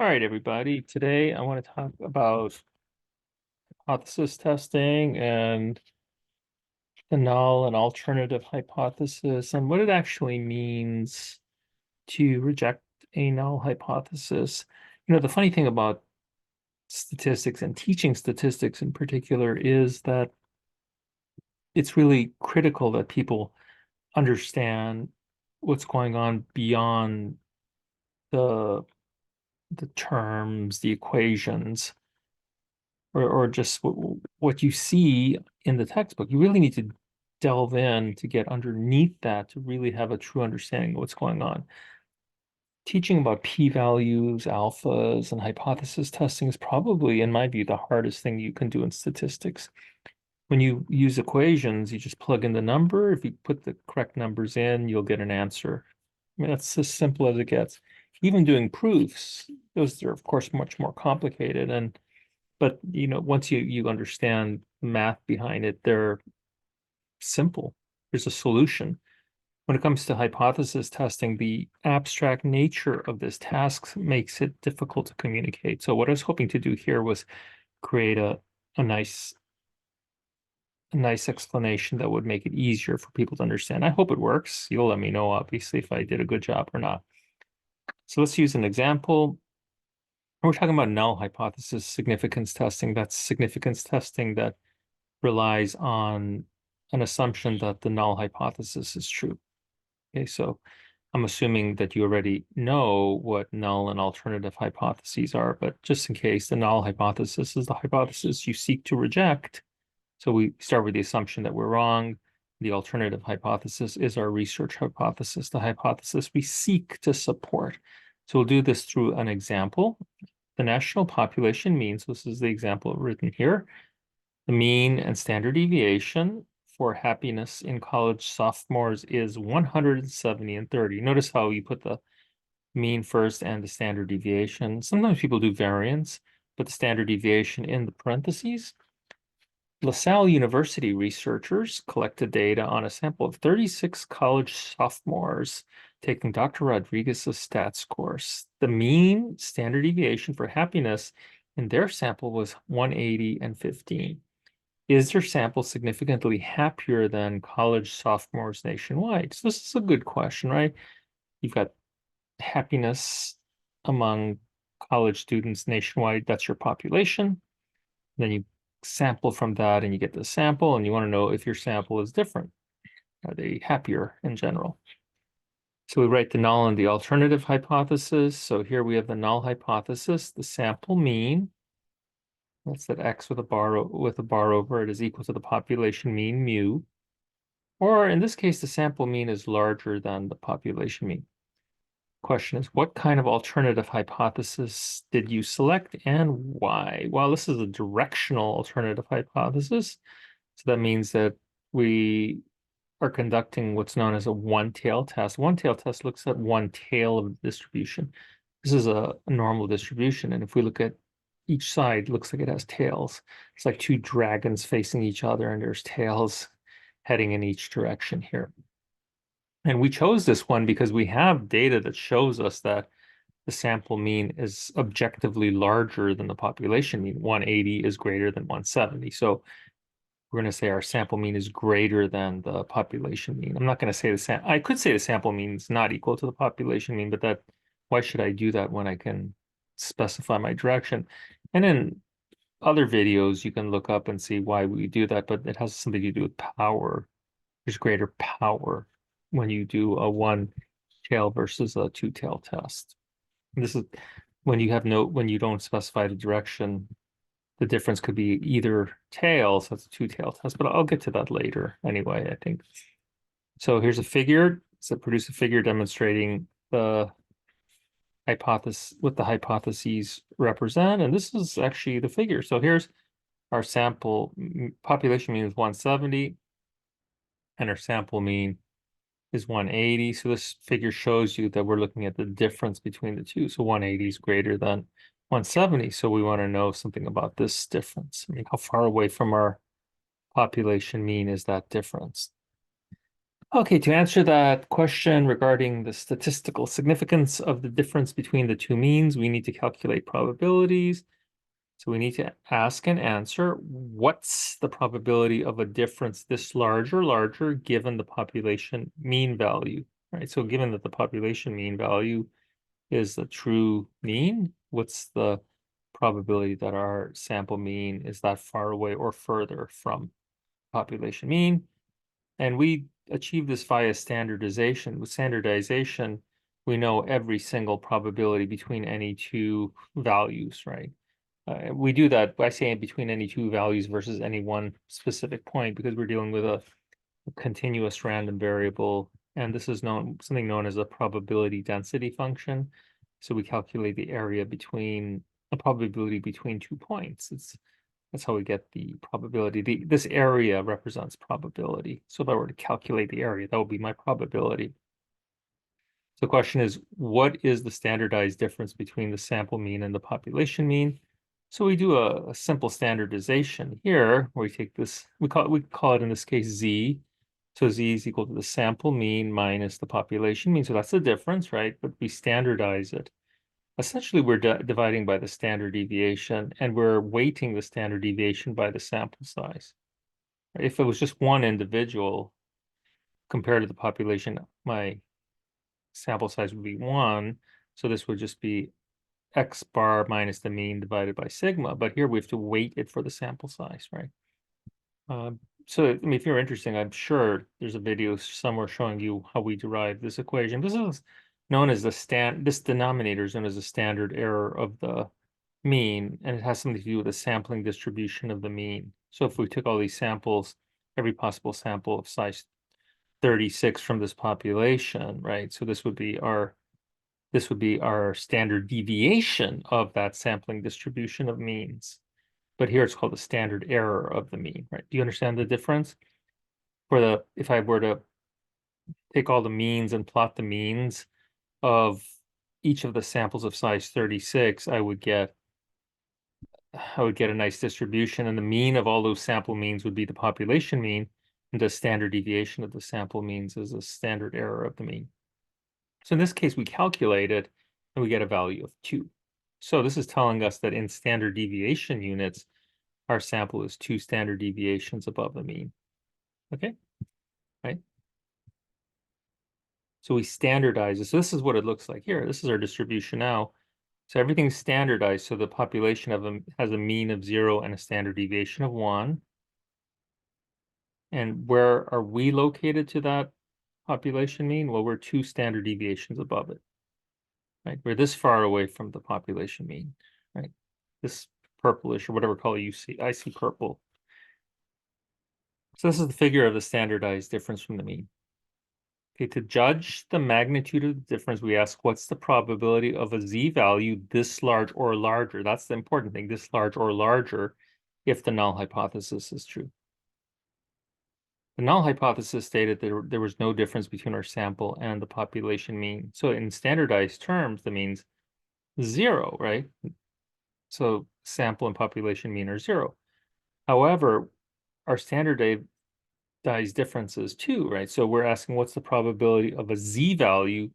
All right, everybody. Today I want to talk about hypothesis testing and the null and alternative hypothesis and what it actually means to reject a null hypothesis. The funny thing about statistics and teaching statistics in particular is that it's really critical that people understand what's going on beyond the the terms, the equations, or just what you see in the textbook. You really need to delve in to get underneath that to really have a true understanding of what's going on. Teaching about p-values, alphas, and hypothesis testing is probably, in my view, the hardest thing you can do in statistics. When you use equations, you just plug in the number. If you put the correct numbers in, you'll get an answer. I mean, that's as simple as it gets. Even doing proofs, those are, of course, much more complicated. But once you understand the math behind it, they're simple. There's a solution. When it comes to hypothesis testing, the abstract nature of this task makes it difficult to communicate. So what I was hoping to do here was create a nice explanation that would make it easier for people to understand. I hope it works. You'll let me know, obviously, if I did a good job or not. So let's use an example. We're talking about null hypothesis significance testing. That's significance testing that relies on an assumption that the null hypothesis is true. Okay, so I'm assuming that you already know what null and alternative hypotheses are, but just in case, the null hypothesis is the hypothesis you seek to reject. So we start with the assumption that we're wrong. The alternative hypothesis is our research hypothesis, the hypothesis we seek to support. So we'll do this through an example. The national population mean, so this is the example written here, the mean and standard deviation for happiness in college sophomores is 170 and 30. Notice how you put the mean first and the standard deviation. Sometimes people do variance, but the standard deviation in the parentheses. LaSalle University researchers collected data on a sample of 36 college sophomores taking Dr. Rodriguez's stats course. The mean standard deviation for happiness in their sample was 180 and 15. Is their sample significantly happier than college sophomores nationwide? So this is a good question, right? You've got happiness among college students nationwide. That's your population. Then you sample from that and you get the sample, and you want to know if your sample is different. Are they happier in general? So we write the null and the alternative hypothesis. So here we have the null hypothesis, the sample mean. That's that x with a bar over it is equal to the population mean mu. Or in this case, the sample mean is larger than the population mean. Question is, what kind of alternative hypothesis did you select and why? Well, this is a directional alternative hypothesis. So that means that we are conducting what's known as a one-tail test. One-tail test looks at one tail of the distribution. This is a normal distribution, and if we look at each side, it looks like it has tails. It's like two dragons facing each other, and there's tails heading in each direction here. And we chose this one because we have data that shows us that the sample mean is objectively larger than the population mean. 180 is greater than 170. So we're going to say our sample mean is greater than the population mean. I'm not going to say I could say the sample mean is not equal to the population mean, but why should I do that when I can specify my direction? And in other videos, you can look up and see why we do that, but it has something to do with power. There's greater power when you do a one tail versus a two tail test. And this is when you don't specify the direction, the difference could be either tail, so that's a two-tail test, but I'll get to that later anyway, I think. So here's a figure. So produce a figure demonstrating the hypothesis, what the hypotheses represent, and this is actually the figure. So here's our sample population mean is 170, and our sample mean is 180. So this figure shows you that we're looking at the difference between the two. So 180 is greater than 170. So we want to know something about this difference. I mean, how far away from our population mean is that difference? Okay, to answer that question regarding the statistical significance of the difference between the two means, we need to calculate probabilities. So we need to ask and answer, what's the probability of a difference this large or larger given the population mean value, right? So given that the population mean value is the true mean, what's the probability that our sample mean is that far away or further from population mean? And we achieve this via standardization. With standardization, we know every single probability between any two values, right? We do that by saying between any two values versus any one specific point because we're dealing with a continuous random variable, and this is something known as a probability density function. So we calculate the area between a probability between 2 points. That's how we get the probability. This area represents probability. So if I were to calculate the area, that would be my probability. So the question is, what is the standardized difference between the sample mean and the population mean? So we do a simple standardization here, where we take this, we call it in this case Z. So Z is equal to the sample mean minus the population mean. So that's the difference, right? But we standardize it. Essentially, we're dividing by the standard deviation, and we're weighting the standard deviation by the sample size. If it was just one individual compared to the population, my sample size would be 1. So this would just be X bar minus the mean divided by sigma. But here we have to weight it for the sample size, right? So, I mean, if you're interested, I'm sure there's a video somewhere showing you how we derive this equation. This is known as this denominator is known as the standard error of the mean, and it has something to do with the sampling distribution of the mean. So if we took all these samples, every possible sample of size 36 from this population, right? So this would be our standard deviation of that sampling distribution of means. But here it's called the standard error of the mean, right? Do you understand the difference? If I were to take all the means and plot the means of each of the samples of size 36, I would get a nice distribution, and the mean of all those sample means would be the population mean, and the standard deviation of the sample means is a standard error of the mean. So in this case, we calculate it, and we get a value of 2. So this is telling us that in standard deviation units, our sample is 2 standard deviations above the mean. Okay, right? So we standardize it. So this is what it looks like here. This is our distribution now. So everything's standardized. So the population has a mean of 0 and a standard deviation of 1. And where are we located to that population mean? Well, we're 2 standard deviations above it, right? We're this far away from the population mean, right? This purplish or whatever color you see. I see purple. So this is the figure of the standardized difference from the mean. Okay, to judge the magnitude of the difference, we ask what's the probability of a z value this large or larger? That's the important thing, this large or larger, if the null hypothesis is true. The null hypothesis stated that there was no difference between our sample and the population mean. So in standardized terms, that means 0, right? So sample and population mean are 0. However, our standardized differences too, right? So we're asking what's the probability of a z value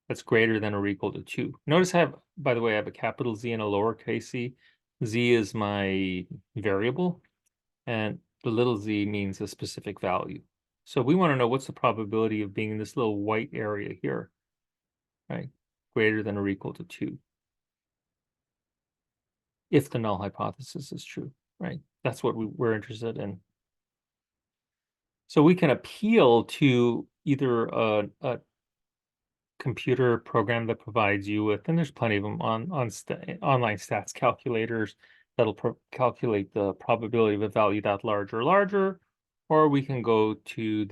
that's greater than or equal to 2. Notice by the way, I have a capital Z and a lowercase z. Z is my variable, and the little z means a specific value. So we want to know what's the probability of being in this little white area here, right? Greater than or equal to 2. If the null hypothesis is true, right? That's what we're interested in. So we can appeal to either a computer program that provides you with, and there's plenty of them on online stats calculators that'll calculate the probability of a value that large or larger, or we can go to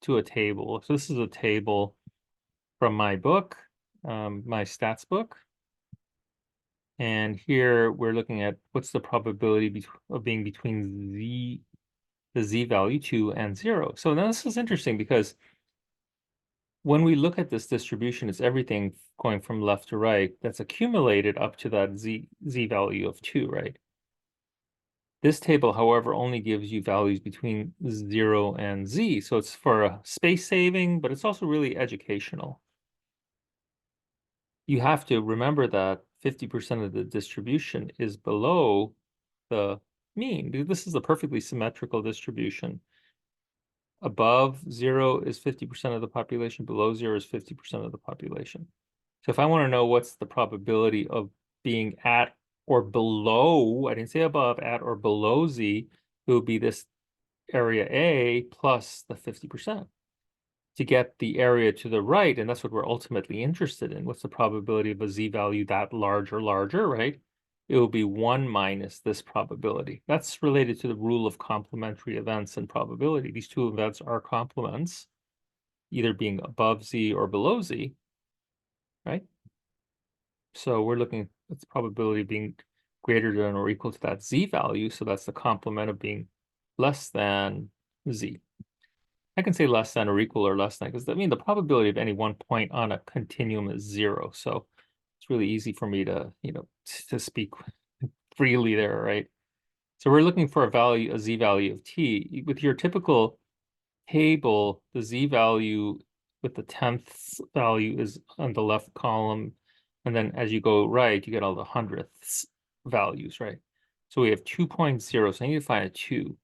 a table. So this is a table from my book, my stats book. And here we're looking at what's the probability of being between the z value 2 and 0. So now this is interesting because when we look at this distribution, it's everything going from left to right that's accumulated up to that z value of 2, right? This table, however, only gives you values between 0 and z. So it's for a space saving, but it's also really educational. You have to remember that 50% of the distribution is below the mean. This is a perfectly symmetrical distribution. Above 0 is 50% of the population, below 0 is 50% of the population. So if I want to know what's the probability of being at or below, I didn't say above, at or below z, it would be this area A plus the 50% to get the area to the right, and that's what we're ultimately interested in. What's the probability of a z value that large or larger, right? It will be 1 minus this probability. That's related to the rule of complementary events and probability. These two events are complements, either being above z or below z, right? So we're looking at the probability of being greater than or equal to that z value. So that's the complement of being less than z. I can say less than or equal or less than, because I mean the probability of any one point on a continuum is 0. So it's really easy for me to, to speak freely there, right? So we're looking for a z value of t. With your typical table, the z value with the 10th value is on the left column. And then as you go right, you get all the hundredths values, right? So we have 2.0. So I need to find a 2.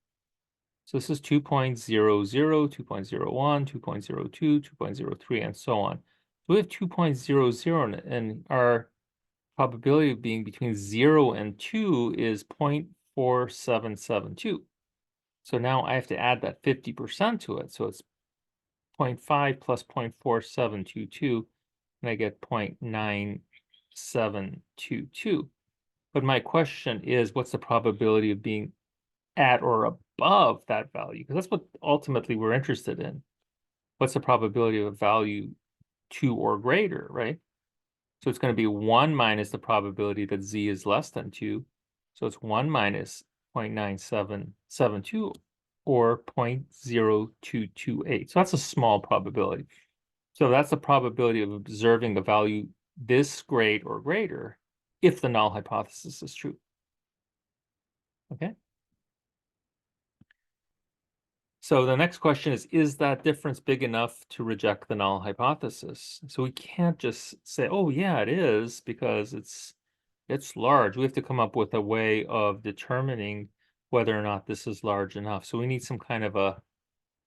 So this is 2.00, 2.01, 2.02, 2.03, and so on. So we have 2.00, and our probability of being between 0 and 2 is 0.4772. So now I have to add that 50% to it. So it's 0.5 plus 0.4722, and I get 0.9722. But my question is, what's the probability of being at or above that value? Because that's what ultimately we're interested in. What's the probability of a value 2 or greater, right? So it's going to be 1 minus the probability that z is less than 2. So it's 1 minus 0.9772 or 0.0228. So that's a small probability. So that's the probability of observing a value this great or greater if the null hypothesis is true. Okay? So the next question is that difference big enough to reject the null hypothesis? So we can't just say, oh yeah, it is, because it's large. We have to come up with a way of determining whether or not this is large enough. So we need some kind of a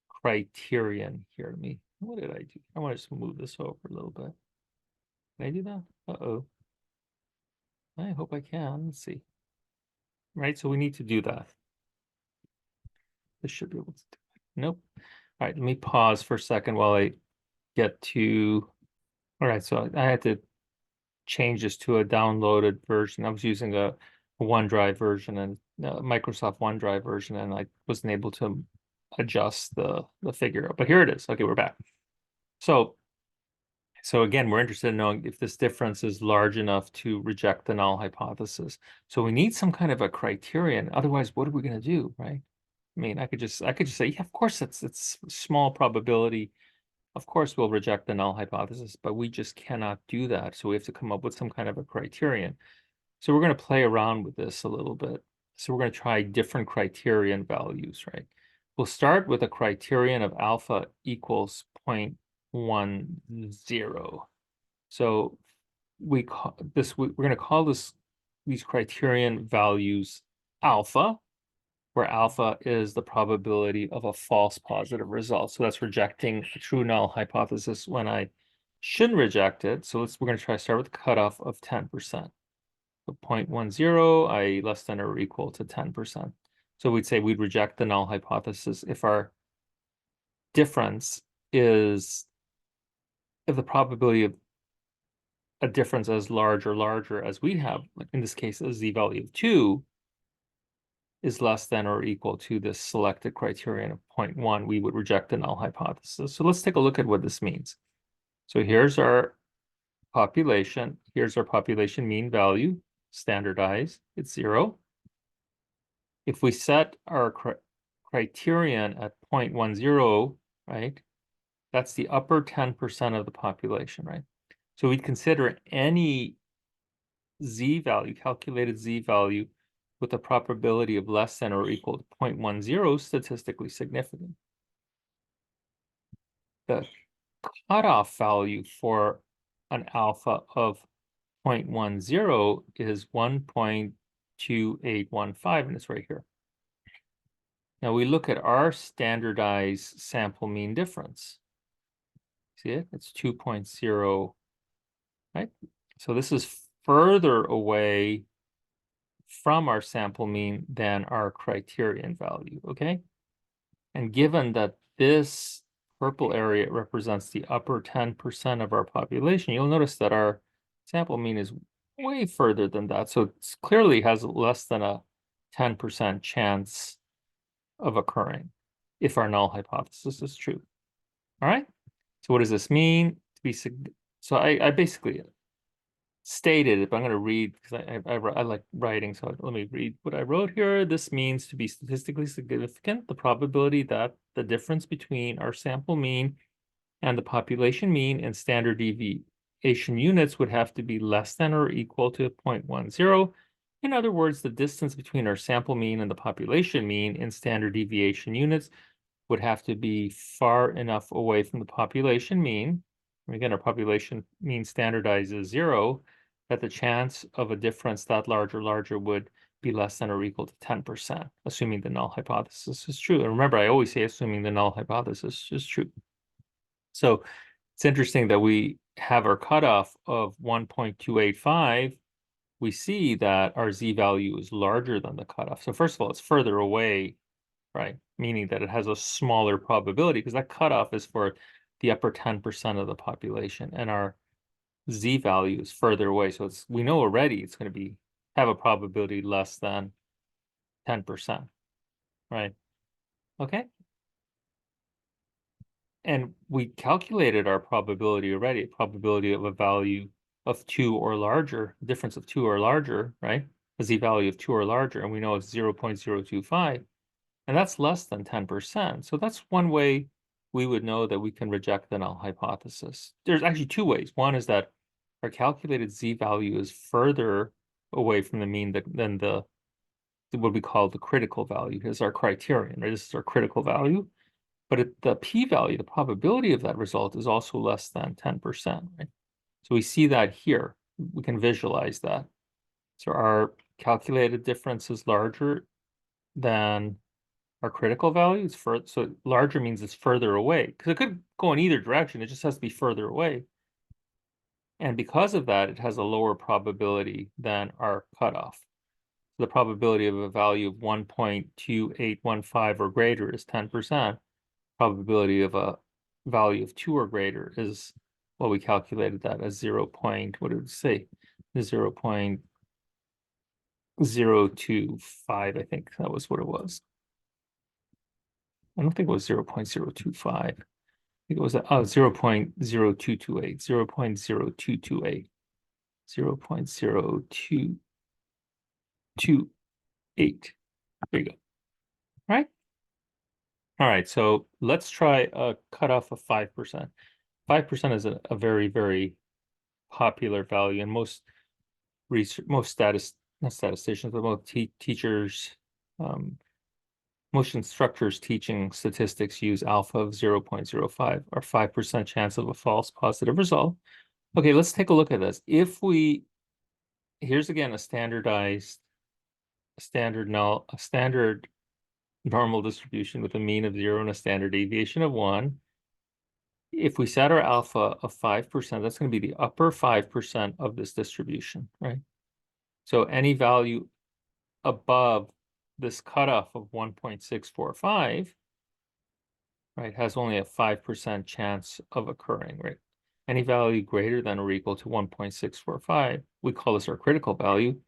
criterion here. What did I do? I want to just move this over a little bit. Can I do that? Uh-oh. I hope I can. Let's see. Right, so we need to do that. This should be able to do it. Nope. All right, let me pause for a second while I get to. All right, so I had to change this to a downloaded version. I was using a OneDrive version and Microsoft OneDrive version, and I wasn't able to adjust the figure. But here it is. Okay, we're back. So again, we're interested in knowing if this difference is large enough to reject the null hypothesis. So we need some kind of a criterion. Otherwise, what are we going to do, right? I mean, I could just say, yeah, of course, it's small probability. Of course, we'll reject the null hypothesis, but we just cannot do that. So we have to come up with some kind of a criterion. So we're going to play around with this a little bit. So we're going to try different criterion values, right? We'll start with a criterion of alpha equals 0.10. So we're going to call these criterion values alpha, where alpha is the probability of a false positive result. So that's rejecting a true null hypothesis when I shouldn't reject it. So we're going to start with a cutoff of 10%. So 0.10, i.e. less than or equal to 10%. So we'd say we'd reject the null hypothesis if our difference is, if the probability of a difference as large or larger as we have, like in this case, a z value of 2, is less than or equal to this selected criterion of 0.1, we would reject the null hypothesis. So let's take a look at what this means. So here's our population. Here's our population mean value, standardized, it's 0. If we set our criterion at 0.10, right, that's the upper 10% of the population, right? So we'd consider any z value, calculated z value, with a probability of less than or equal to 0.10 statistically significant. The cutoff value for an alpha of 0.10 is 1.2815, and it's right here. Now we look at our standardized sample mean difference. See it? It's 2.0, right? So this is further away from our sample mean than our criterion value, okay? And given that this purple area represents the upper 10% of our population, you'll notice that our sample mean is way further than that. So it clearly has less than a 10% chance of occurring if our null hypothesis is true. All right. So what does this mean? So I basically stated it, but I'm going to read because I like writing. So let me read what I wrote here. This means to be statistically significant, the probability that the difference between our sample mean and the population mean in standard deviation units would have to be less than or equal to 0.10. In other words, the distance between our sample mean and the population mean in standard deviation units would have to be far enough away from the population mean. And again, our population mean standardizes 0, that the chance of a difference that large or larger would be less than or equal to 10%, assuming the null hypothesis is true. And remember, I always say assuming the null hypothesis is true. So it's interesting that we have our cutoff of 1.285. We see that our z-value is larger than the cutoff. So first of all, it's further away, right? Meaning that it has a smaller probability because that cutoff is for the upper 10% of the population, and our z-value is further away. So we know already it's going to have a probability less than 10%, right? Okay. And we calculated our probability already, a probability of a value of 2 or larger, difference of 2 or larger, right? A z-value of 2 or larger, and we know it's 0.025, and that's less than 10%. So that's one way we would know that we can reject the null hypothesis. There's actually two ways. One is that our calculated z-value is further away from the mean than what we call the critical value is our criterion, right? This is our critical value. But the p-value, the probability of that result is also less than 10%, right? So we see that here. We can visualize that. So our calculated difference is larger than our critical value. So larger means it's further away, because it could go in either direction. It just has to be further away. And because of that, it has a lower probability than our cutoff. So the probability of a value of 1.2815 or greater is 10%. Probability of a value of 2 or greater is, well, we calculated that as 0. What did it say? 0.025, I think that was what it was. I don't think it was 0.025. I think it was 0.0228, 0.0228, 0.0228. There you go. Right? All right, so let's try a cutoff of 5%. 5% is a very, very popular value, and most not statisticians, but most teachers, most instructors teaching statistics use alpha of 0.05 or 5% chance of a false positive result. Okay, let's take a look at this. Here's again a standard normal distribution with a mean of 0 and a standard deviation of 1. If we set our alpha of 5%, that's going to be the upper 5% of this distribution, right? So any value above this cutoff of 1.645, right, has only a 5% chance of occurring, right? Any value greater than or equal to 1.645, we call this our critical value,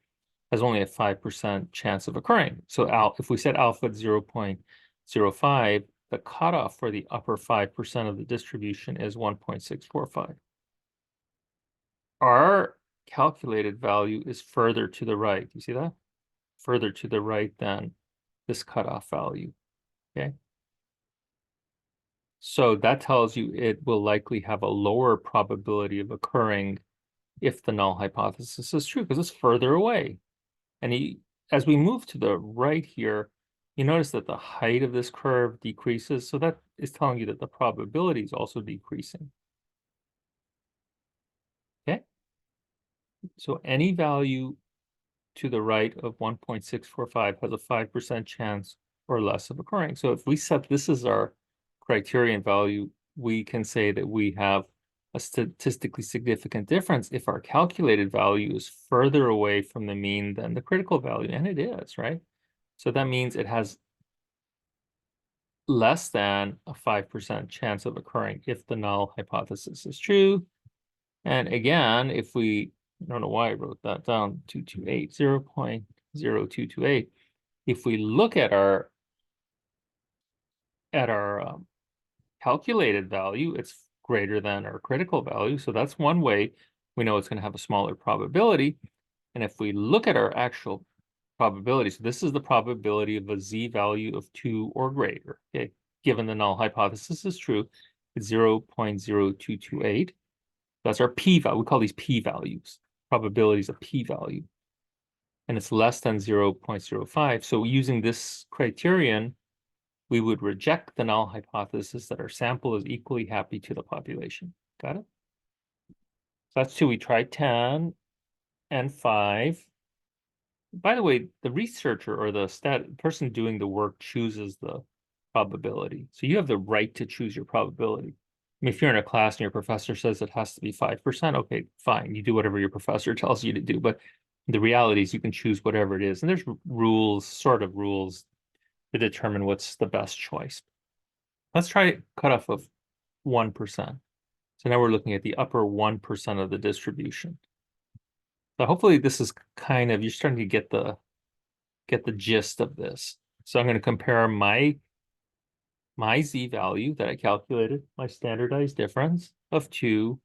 has only a 5% chance of occurring. So if we set alpha at 0.05, the cutoff for the upper 5% of the distribution is 1.645. Our calculated value is further to the right. You see that? Further to the right than this cutoff value, okay? So that tells you it will likely have a lower probability of occurring if the null hypothesis is true, because it's further away. And as we move to the right here, you notice that the height of this curve decreases. So that is telling you that the probability is also decreasing. Okay. So any value to the right of 1.645 has a 5% chance or less of occurring. So if we set this as our criterion value, we can say that we have a statistically significant difference if our calculated value is further away from the mean than the critical value, and it is, right? So that means it has less than a 5% chance of occurring if the null hypothesis is true. And again, if we, I don't know why I wrote that down, 228, 0.0228. If we look at our calculated value, it's greater than our critical value. So that's one way we know it's going to have a smaller probability. And if we look at our actual probability, so this is the probability of a z-value of 2 or greater, okay, given the null hypothesis is true, it's 0.0228. That's our p-value. We call these p-values, probabilities of p-value. And it's less than 0.05. So using this criterion, we would reject the null hypothesis that our sample is equally happy to the population. Got it? So that's 2. We tried 10 and 5. By the way, the researcher or the person doing the work chooses the probability. So you have the right to choose your probability. I mean, if you're in a class and your professor says it has to be 5%, okay, fine. You do whatever your professor tells you to do. But the reality is you can choose whatever it is. And there's rules, sort of rules, to determine what's the best choice. Let's try a cutoff of 1%. So now we're looking at the upper 1% of the distribution. So hopefully this is kind of, you're starting to get the gist of this. So I'm going to compare my z-value that I calculated, my standardized difference of 2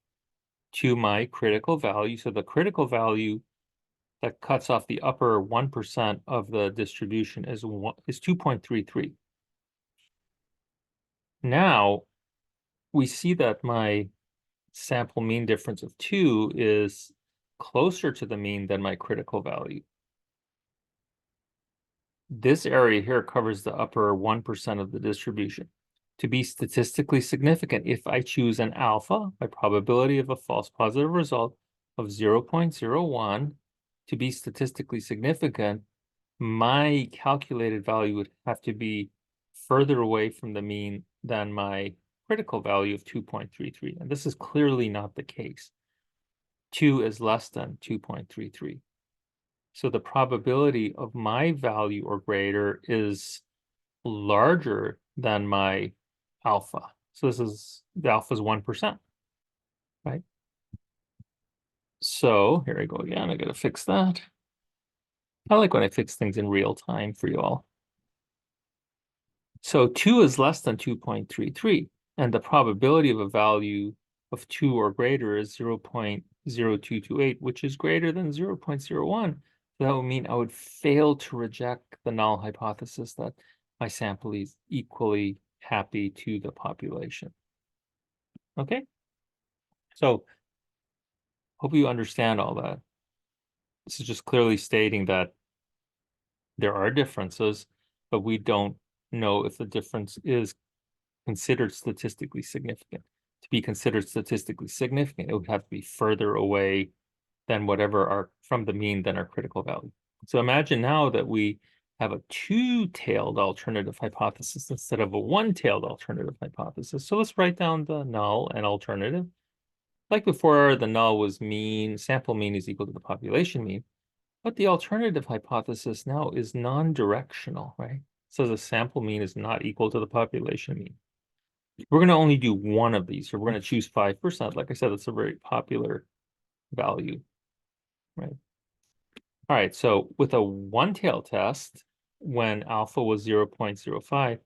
to my critical value. So the critical value that cuts off the upper 1% of the distribution is 2.33. Now we see that my sample mean difference of 2 is closer to the mean than my critical value. This area here covers the upper 1% of the distribution. To be statistically significant, if I choose an alpha, my probability of a false positive result of 0.01, to be statistically significant, my calculated value would have to be further away from the mean than my critical value of 2.33. And this is clearly not the case. 2 is less than 2.33. So the probability of my value or greater is larger than my alpha. So the alpha is 1%, right? So here I go again. I got to fix that. I like when I fix things in real time for you all. So 2 is less than 2.33, and the probability of a value of 2 or greater is 0.0228, which is greater than 0.01. So that would mean I would fail to reject the null hypothesis that my sample is equally happy to the population. Okay? So hope you understand all that. This is just clearly stating that there are differences, but we don't know if the difference is considered statistically significant. To be considered statistically significant, it would have to be further away than whatever from the mean than our critical value. So imagine now that we have a two-tailed alternative hypothesis instead of a one-tailed alternative hypothesis. So let's write down the null and alternative. Like before, the null was mean, sample mean is equal to the population mean. But the alternative hypothesis now is non-directional, right? So the sample mean is not equal to the population mean. We're going to only do one of these. So we're going to choose 5%. Like I said, that's a very popular value, right? All right, so with a one-tailed test, when alpha was 0.05,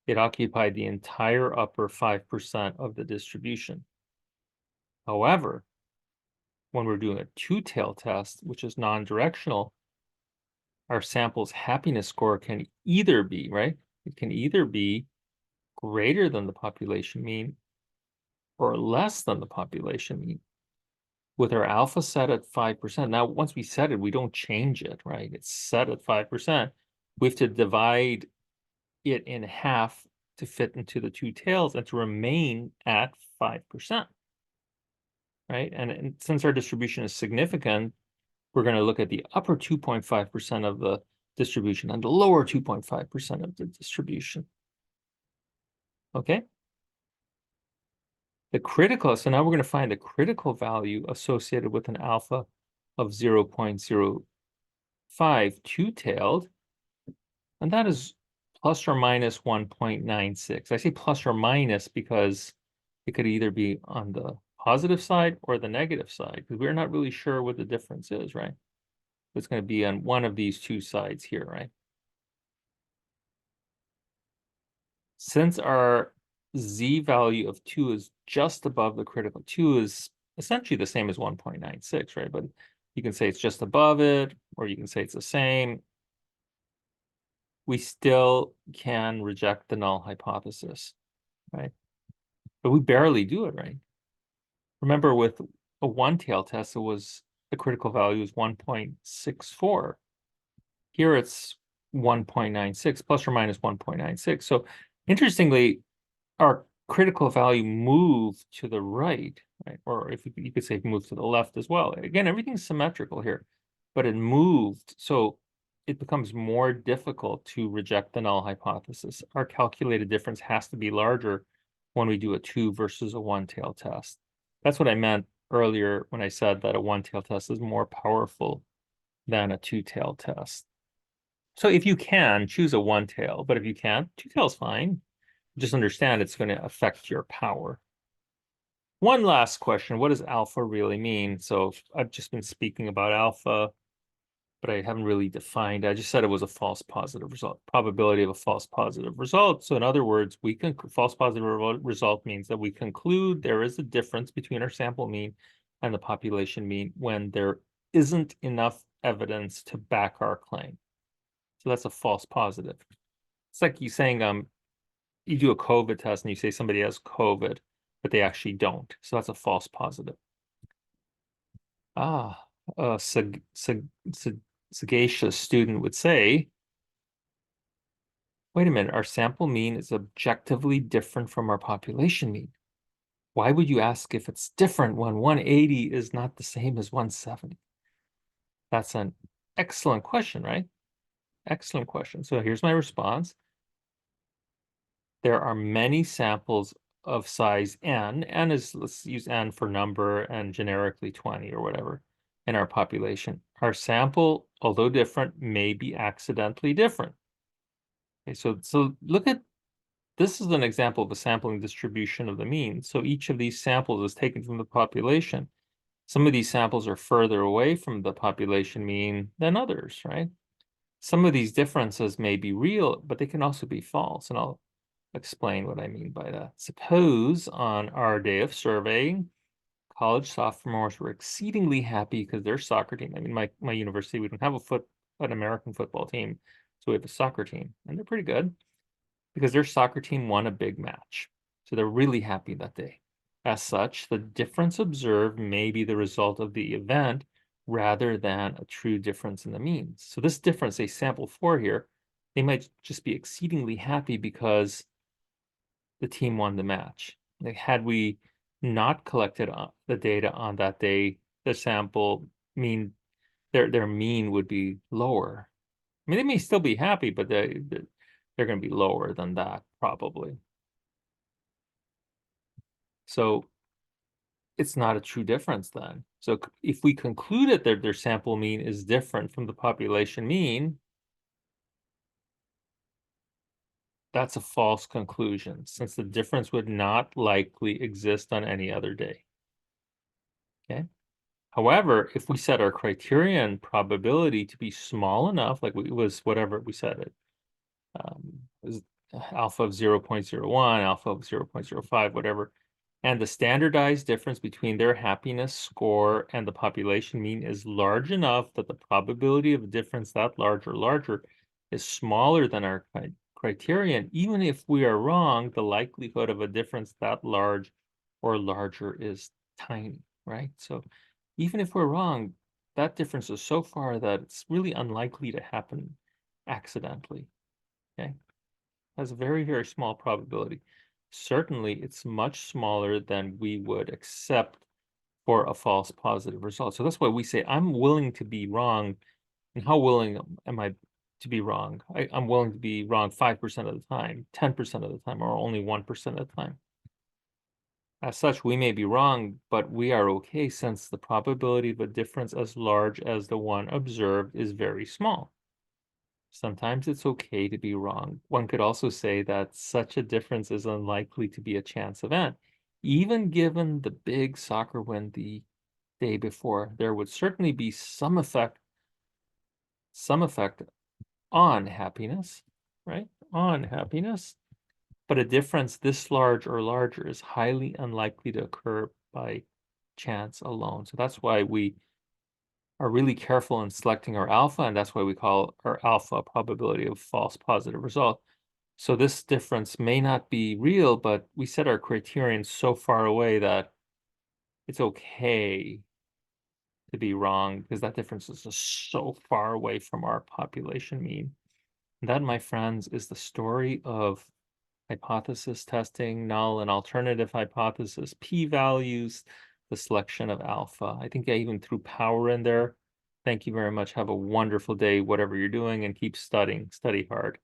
it occupied the entire upper 5% of the distribution. However, when we're doing a two-tailed test, which is non-directional, our sample's happiness score can either be, right? It can either be greater than the population mean or less than the population mean. with our alpha set at 5%. Now, once we set it, we don't change it, right? It's set at 5%. We have to divide it in half to fit into the two tails and to remain at 5%, right? And since our distribution is significant, we're going to look at the upper 2.5% of the distribution and the lower 2.5% of the distribution. Okay? The critical, so now we're going to find the critical value associated with an alpha of 0.05 two-tailed, and that is plus or minus 1.96. I say plus or minus because it could either be on the positive side or the negative side, because we're not really sure what the difference is, right? It's going to be on one of these two sides here, right? Since our z value of 2 is just above the critical, 2 is essentially the same as 1.96, right? But you can say it's just above it, or you can say it's the same. We still can reject the null hypothesis, right? But we barely do it, right? Remember, with a one-tail test, it was the critical value is 1.64. Here it's 1.96 plus or minus 1.96. So interestingly, our critical value moved to the right, right? Or if you could say move to the left as well. Again, everything's symmetrical here, but it moved. So it becomes more difficult to reject the null hypothesis. Our calculated difference has to be larger when we do a two versus a one-tail test. That's what I meant earlier when I said that a one-tail test is more powerful than a two-tail test. So if you can, choose a one-tail, but if you can't, two-tail's fine. Just understand it's going to affect your power. One last question, what does alpha really mean? So I've just been speaking about alpha, but I haven't really defined. I just said it was a false positive result, probability of a false positive result. So in other words, false positive result means that we conclude there is a difference between our sample mean and the population mean when there isn't enough evidence to back our claim. So that's a false positive. It's like you saying, you do a COVID test and you say somebody has COVID, but they actually don't. So that's a false positive. A sagacious student would say, wait a minute, our sample mean is objectively different from our population mean. Why would you ask if it's different when 180 is not the same as 170? That's an excellent question, right? Excellent question. So here's my response. There are many samples of size n. N is, let's use n for number and generically 20 or whatever in our population. Our sample, although different, may be accidentally different. Okay, so look at, this is an example of a sampling distribution of the mean. So each of these samples is taken from the population. Some of these samples are further away from the population mean than others, right? Some of these differences may be real, but they can also be false. And I'll explain what I mean by that. Suppose on our day of surveying, college sophomores were exceedingly happy because their soccer team, I mean, my university, we don't have an American football team, so we have a soccer team, and they're pretty good because their soccer team won a big match. So they're really happy that day. As such, the difference observed may be the result of the event rather than a true difference in the means. So this difference, they sample for here, they might just be exceedingly happy because the team won the match. Like, had we not collected the data on that day, the sample mean, their mean would be lower. I mean, they may still be happy, but they're going to be lower than that probably. So it's not a true difference then. So if we concluded that their sample mean is different from the population mean, that's a false conclusion, since the difference would not likely exist on any other day. Okay. However, if we set our criterion probability to be small enough, like it was whatever we set it, was alpha of 0.01, alpha of 0.05, whatever, and the standardized difference between their happiness score and the population mean is large enough that the probability of a difference that large or larger is smaller than our criterion, even if we are wrong, the likelihood of a difference that large or larger is tiny, right? So even if we're wrong, that difference is so far that it's really unlikely to happen accidentally. Okay, has a very, very small probability. Certainly, it's much smaller than we would accept for a false positive result. So that's why we say I'm willing to be wrong. And how willing am I to be wrong? I'm willing to be wrong 5% of the time, 10% of the time, or only 1% of the time. As such, we may be wrong, but we are okay since the probability of a difference as large as the one observed is very small. Sometimes it's okay to be wrong. One could also say that such a difference is unlikely to be a chance event. Even given the big soccer win the day before, there would certainly be some effect on happiness, right? On happiness. But a difference this large or larger is highly unlikely to occur by chance alone. So that's why we are really careful in selecting our alpha, and that's why we call our alpha probability of false positive result. So this difference may not be real, but we set our criterion so far away that it's okay to be wrong because that difference is just so far away from our population mean. And that, my friends, is the story of hypothesis testing, null and alternative hypothesis, p-values, the selection of alpha. I think I even threw power in there. Thank you very much. Have a wonderful day, whatever you're doing, and keep studying. Study hard.